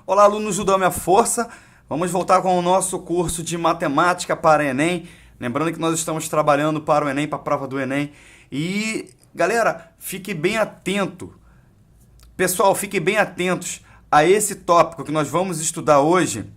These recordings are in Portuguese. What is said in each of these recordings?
Olá, alunos do Dá Minha Força. Vamos voltar com o nosso curso de matemática para Enem. Lembrando que nós estamos trabalhando para o Enem, para a prova do Enem. E, galera, fique bem atento. Pessoal, fiquem bem atentos a esse tópico que nós vamos estudar hoje,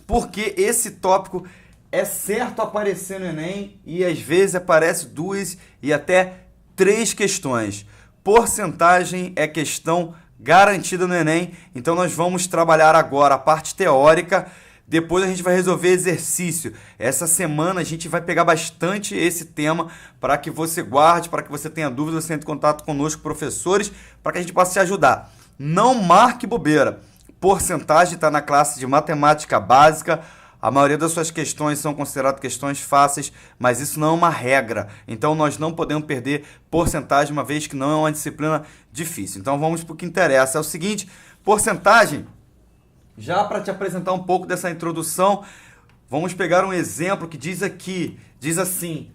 porque esse tópico é certo aparecer no Enem e às vezes aparece 2 e até 3 questões. Porcentagem é questão garantida no Enem, então nós vamos trabalhar agora a parte teórica, depois a gente vai resolver exercício. Essa semana a gente vai pegar bastante esse tema para que você guarde, para que você tenha dúvidas, você entre em contato conosco, professores, para que a gente possa te ajudar. Não marque bobeira. Porcentagem está na classe de matemática básica. A maioria das suas questões são consideradas questões fáceis, mas isso não é uma regra. Então, nós não podemos perder porcentagem, uma vez que não é uma disciplina difícil. Então, vamos para o que interessa. É o seguinte, porcentagem, já para te apresentar um pouco dessa introdução, vamos pegar um exemplo que diz aqui, diz assim,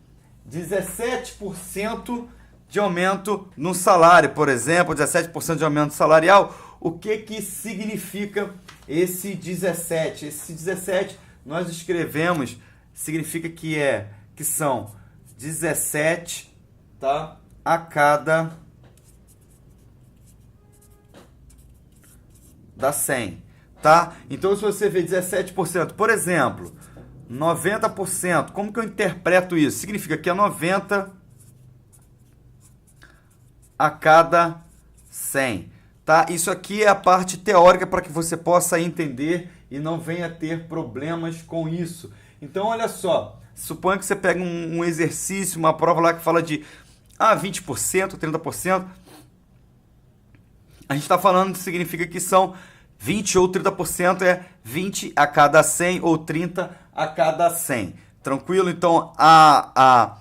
17% de aumento no salário, por exemplo, 17% de aumento salarial. O que significa esse 17? Esse 17 nós escrevemos, significa que são 17, tá? A cada dá 100, tá? Então, se você vê 17%, por exemplo, 90%, como que eu interpreto isso? Significa que é 90 a cada 100, tá? Isso aqui é a parte teórica para que você possa entender e não venha ter problemas com isso. Então, olha só, suponha que você pega um exercício, uma prova lá que fala de 20%, 30%. A gente está falando, significa que são 20 ou 30%, é 20 a cada 100 ou 30 a cada 100. Tranquilo? Então, a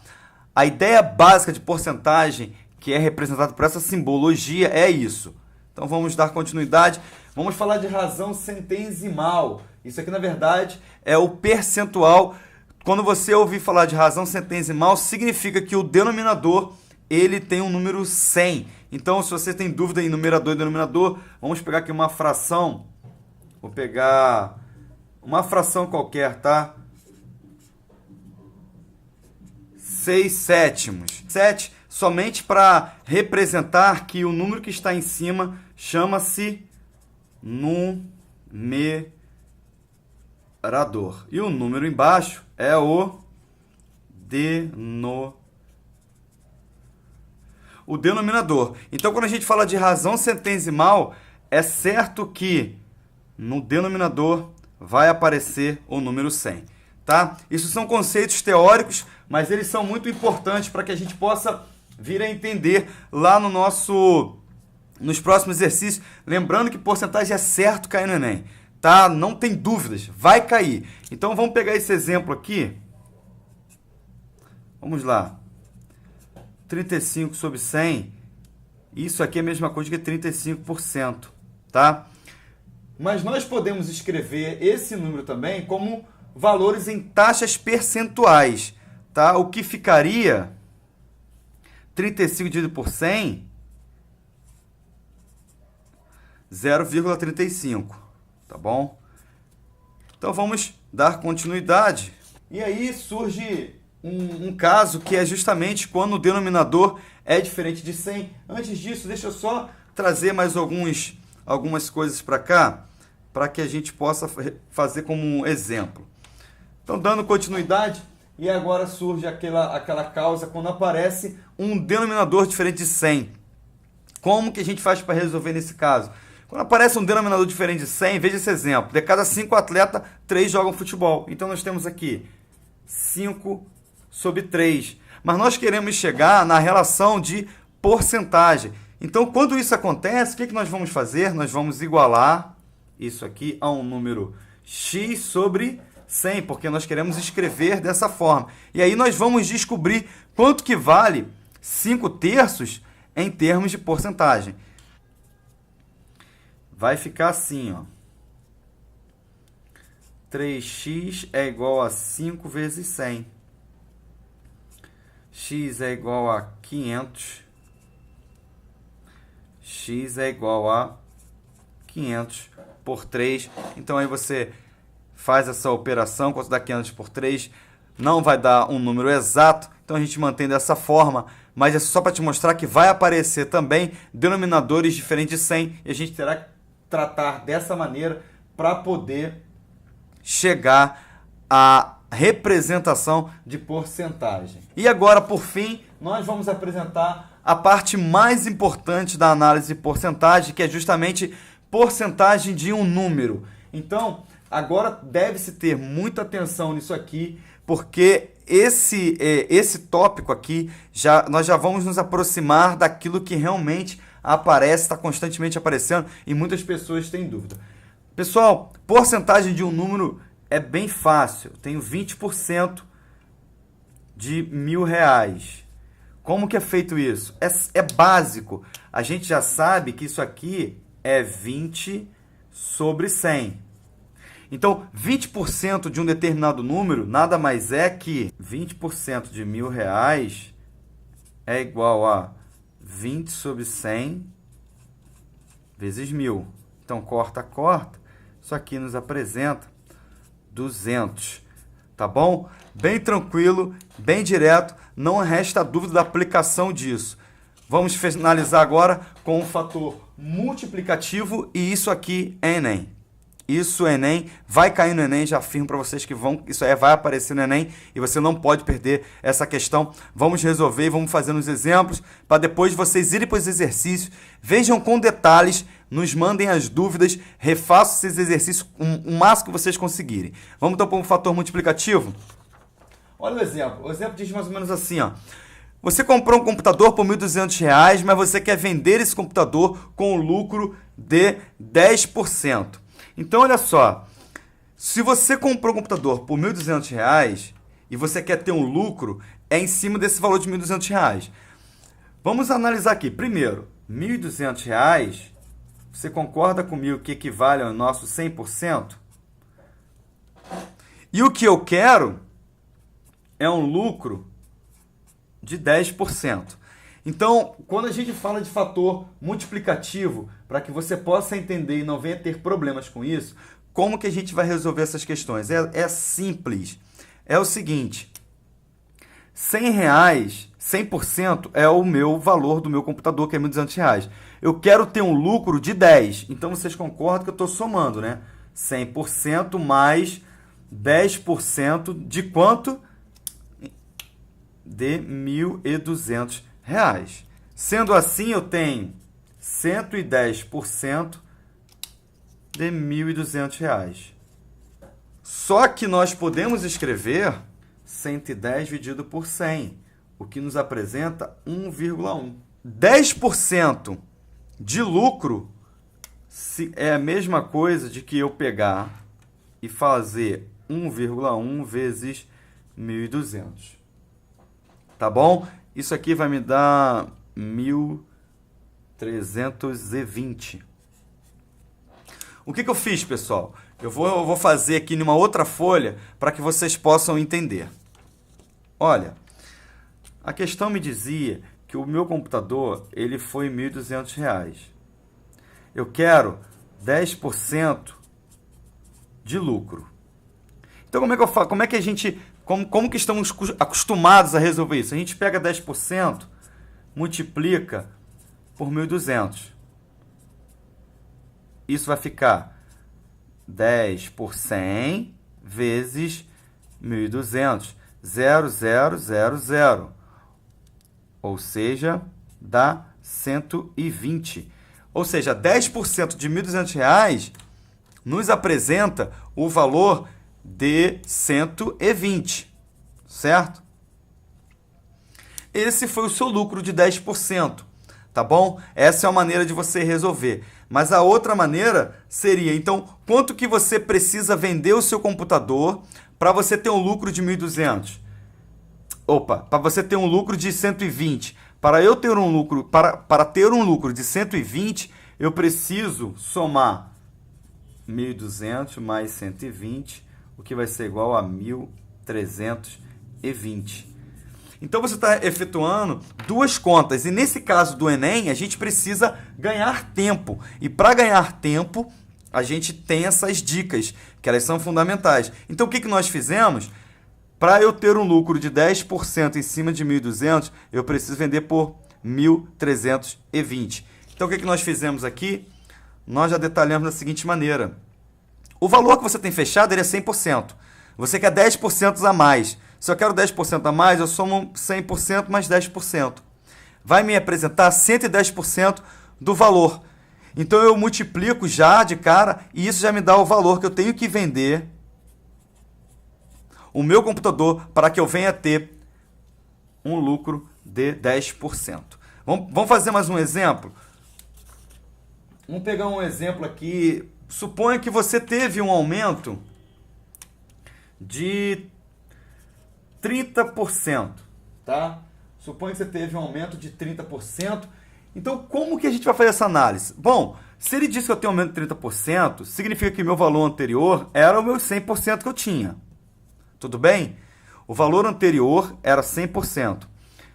ideia básica de porcentagem, que é representada por essa simbologia, é isso. Então, vamos dar continuidade. Vamos falar de razão centesimal. Isso aqui, na verdade, é o percentual. Quando você ouvir falar de razão centesimal, significa que o denominador ele tem um número 100. Então, se você tem dúvida em numerador e denominador, vamos pegar aqui uma fração. Vou pegar uma fração qualquer, tá? 6/7. 7 somente para representar que o número que está em cima chama-se numerador. E o número embaixo é o denominador. Então, quando a gente fala de razão centesimal, é certo que no denominador vai aparecer o número 100. Tá? Isso são conceitos teóricos, mas eles são muito importantes para que a gente possa vir a entender lá nos próximos exercícios. Lembrando que porcentagem é certo cair no Enem. Tá? Não tem dúvidas, vai cair. Então, vamos pegar esse exemplo aqui. Vamos lá. 35 sobre 100, isso aqui é a mesma coisa que 35%, tá? Mas nós podemos escrever esse número também como valores em taxas percentuais, tá? O que ficaria 35 dividido por 100, 0,35, tá bom? Então vamos dar continuidade. E aí surge um caso que é justamente quando o denominador é diferente de 100. Antes disso, deixa eu só trazer mais algumas coisas para cá, para que a gente possa fazer como um exemplo. Então, dando continuidade, e agora surge aquela causa quando aparece um denominador diferente de 100. Como que a gente faz para resolver nesse caso? Quando aparece um denominador diferente de 100, veja esse exemplo. De cada 5 atletas, 3 jogam futebol. Então, nós temos aqui 5 sobre 3. Mas nós queremos chegar na relação de porcentagem. Então, quando isso acontece, o que nós vamos fazer? Nós vamos igualar isso aqui a um número x sobre 100, porque nós queremos escrever dessa forma. E aí nós vamos descobrir quanto que vale 5/3 em termos de porcentagem. Vai ficar assim, ó. 3x é igual a 5 vezes 100. X é igual a 500. X é igual a 500 por 3. Então aí você faz essa operação, quanto dá 500 por 3, não vai dar um número exato, então a gente mantém dessa forma, mas é só para te mostrar que vai aparecer também denominadores diferentes de 100 e a gente terá que tratar dessa maneira para poder chegar à representação de porcentagem. E agora, por fim, nós vamos apresentar a parte mais importante da análise de porcentagem, que é justamente porcentagem de um número. Então, agora deve-se ter muita atenção nisso aqui, porque esse tópico aqui, nós já vamos nos aproximar daquilo que realmente aparece, está constantemente aparecendo e muitas pessoas têm dúvida. Pessoal, porcentagem de um número é bem fácil. Eu tenho 20% de R$1.000. Como que é feito isso? É básico. A gente já sabe que isso aqui é 20 sobre 100. Então, 20% de um determinado número nada mais é que 20% de R$1.000 é igual a 20 sobre 100 vezes 1.000. Então, corta. Isso aqui nos apresenta 200. Tá bom? Bem tranquilo, bem direto. Não resta dúvida da aplicação disso. Vamos finalizar agora com o fator multiplicativo e isso aqui é Enem. Isso é Enem, vai cair no Enem, já afirmo para vocês que isso vai aparecer no Enem e você não pode perder essa questão. Vamos resolver e vamos fazer uns exemplos para depois vocês irem para os exercícios, vejam com detalhes, nos mandem as dúvidas, refaçam esses exercícios o máximo que vocês conseguirem. Vamos então para um fator multiplicativo? Olha o exemplo diz mais ou menos assim, ó. Você comprou um computador por R$1.200, mas você quer vender esse computador com um lucro de 10%. Então, olha só, se você comprou um computador por R$1.200 e você quer ter um lucro, é em cima desse valor de R$1.200. Vamos analisar aqui. Primeiro, R$1.200, você concorda comigo que equivale ao nosso 100%? E o que eu quero é um lucro de 10%. Então, quando a gente fala de fator multiplicativo, para que você possa entender e não venha ter problemas com isso, como que a gente vai resolver essas questões? É simples. É o seguinte, R$100, 100% é o meu valor do meu computador, que é R$1.200. Eu quero ter um lucro de 10. Então, vocês concordam que eu estou somando, né? 100% mais 10% de quanto? De R$1.200. Sendo assim, eu tenho 110% de R$1.200. Só que nós podemos escrever 110 dividido por 100, o que nos apresenta 1,1. 10% de lucro é a mesma coisa de que eu pegar e fazer 1,1 vezes 1.200. Tá bom? Isso aqui vai me dar 1.320. O que eu fiz, pessoal? Eu vou fazer aqui numa outra folha para que vocês possam entender. Olha, a questão me dizia que o meu computador ele foi R$1.200. Eu quero 10% de lucro. Então, como é que eu faço? Como é que a gente... Como que estamos acostumados a resolver isso? A gente pega 10%, multiplica por 1.200. Isso vai ficar 10 por 100 vezes 1.200. 0,000. Ou seja, dá 120. Ou seja, 10% de R$1.200 nos apresenta o valor de 120, certo? Esse foi o seu lucro de 10%, tá bom? Essa é a maneira de você resolver. Mas a outra maneira seria, então, quanto que você precisa vender o seu computador para você ter um lucro de 1.200? Opa, para você ter um lucro de 120. Para eu ter um lucro, para ter um lucro de 120, eu preciso somar 1.200 mais 120, o que vai ser igual a 1.320. Então, você está efetuando duas contas. E nesse caso do Enem, a gente precisa ganhar tempo. E para ganhar tempo, a gente tem essas dicas, que elas são fundamentais. Então, o que nós fizemos? Para eu ter um lucro de 10% em cima de 1.200, eu preciso vender por 1.320. Então, o que nós fizemos aqui? Nós já detalhamos da seguinte maneira. O valor que você tem fechado ele é 100%. Você quer 10% a mais. Se eu quero 10% a mais, eu somo 100% mais 10%. Vai me apresentar 110% do valor. Então, eu multiplico já de cara e isso já me dá o valor que eu tenho que vender o meu computador para que eu venha a ter um lucro de 10%. Vamos fazer mais um exemplo? Vamos pegar um exemplo aqui. Suponha que você teve um aumento de 30%, tá? Suponha que você teve um aumento de 30%. Então, como que a gente vai fazer essa análise? Bom, se ele disse que eu tenho um aumento de 30%, significa que meu valor anterior era o meu 100% que eu tinha. Tudo bem? O valor anterior era 100%.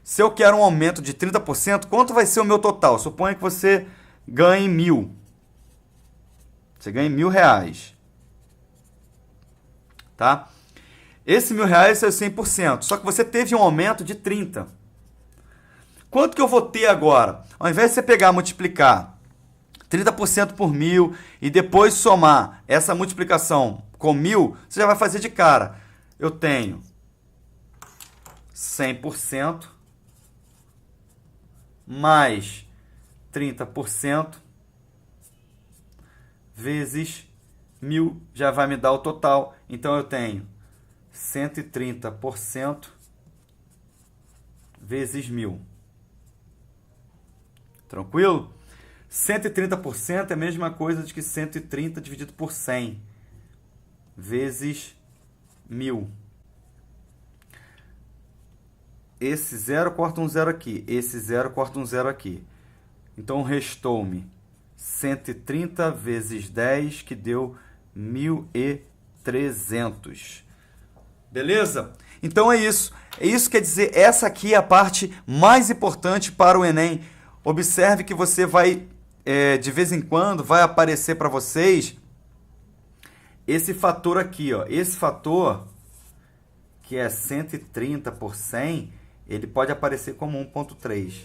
Se eu quero um aumento de 30%, quanto vai ser o meu total? Suponha que você ganhe 1.000. Você ganha R$1.000. Tá? Esse R$1.000 é o 100%. Só que você teve um aumento de 30%. Quanto que eu vou ter agora? Ao invés de você pegar e multiplicar 30% por 1.000 e depois somar essa multiplicação com 1.000, você já vai fazer de cara. Eu tenho 100% mais 30% vezes 1.000 já vai me dar o total. Então, eu tenho 130% vezes 1.000. Tranquilo? 130% é a mesma coisa de que 130 dividido por 100 vezes 1.000. Esse zero corta um zero aqui. Esse zero corta um zero aqui. Então, restou-me 130 vezes 10, que deu 1.300. Beleza? Então, é isso. Isso quer dizer, essa aqui é a parte mais importante para o Enem. Observe que você vai, de vez em quando, vai aparecer para vocês esse fator aqui, ó. Esse fator, que é 130 por 100, ele pode aparecer como 1.3.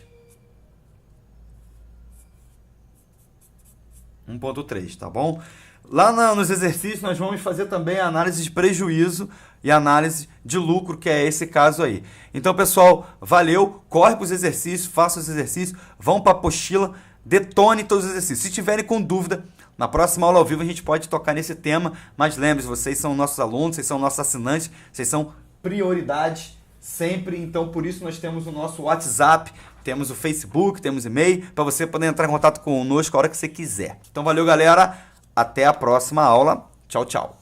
1.3, tá bom? Lá nos exercícios nós vamos fazer também a análise de prejuízo e análise de lucro, que é esse caso aí. Então, pessoal, valeu, corre para os exercícios, faça os exercícios, vão para a apostila, detone todos os exercícios. Se tiverem com dúvida, na próxima aula ao vivo a gente pode tocar nesse tema, mas lembre-se, vocês são nossos alunos, vocês são nossos assinantes, vocês são prioridade sempre, então por isso nós temos o nosso WhatsApp, temos o Facebook, temos e-mail, para você poder entrar em contato conosco a hora que você quiser. Então valeu, galera, até a próxima aula, tchau, tchau.